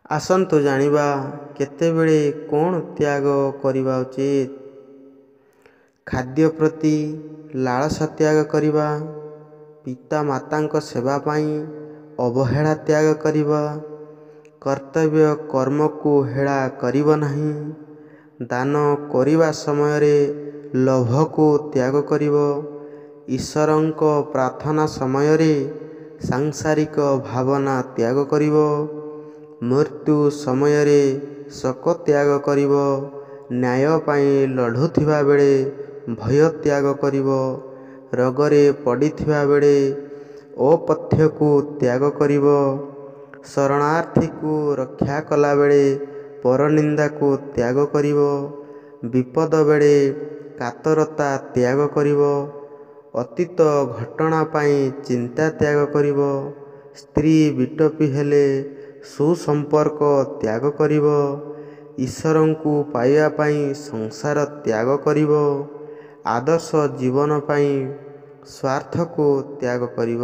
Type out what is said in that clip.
ଆସନ୍ତୁ ଜାଣିବା କେତେବେଳେ କ'ଣ ତ୍ୟାଗ କରିବା ଉଚିତ। ଖାଦ୍ୟ ପ୍ରତି ଲାଳସା ତ୍ୟାଗ କରିବା, ପିତା ମାତାଙ୍କ ସେବା ପାଇଁ ଅବହେଳା ତ୍ୟାଗ କରିବା, କର୍ତ୍ତବ୍ୟ କର୍ମକୁ ହେଳା କରିବ ନାହିଁ, ଦାନ କରିବା ସମୟରେ ଲୋଭକୁ ତ୍ୟାଗ କରିବ, ଈଶ୍ୱରଙ୍କ ପ୍ରାର୍ଥନା ସମୟରେ ସାଂସାରିକ ଭାବନା ତ୍ୟାଗ କରିବ, ମୃତ୍ୟୁ ସମୟରେ ଶୋକ ତ୍ୟାଗ କରିବ, ନ୍ୟାୟ ପାଇଁ ଲଢ଼ୁଥିବା ବେଳେ ଭୟ ତ୍ୟାଗ କରିବ, ରୋଗରେ ପଡ଼ିଥିବା ବେଳେ ଅପଥ୍ୟକୁ ତ୍ୟାଗ କରିବ, ଶରଣାର୍ଥୀକୁ ରକ୍ଷା କଲାବେଳେ ପରନିନ୍ଦାକୁ ତ୍ୟାଗ କରିବ, ବିପଦ ବେଳେ କାତରତା ତ୍ୟାଗ କରିବ, ଅତୀତ ଘଟଣା ପାଇଁ ଚିନ୍ତା ତ୍ୟାଗ କରିବ, ସ୍ତ୍ରୀ ବିଟପୀ ହେଲେ ସୁସମ୍ପର୍କ ତ୍ୟାଗ କରିବ, ଈଶ୍ୱରଙ୍କୁ ପାଇବା ପାଇଁ ସଂସାର ତ୍ୟାଗ କରିବ, ଆଦର୍ଶ ଜୀବନ ପାଇଁ ସ୍ୱାର୍ଥକୁ ତ୍ୟାଗ କରିବ।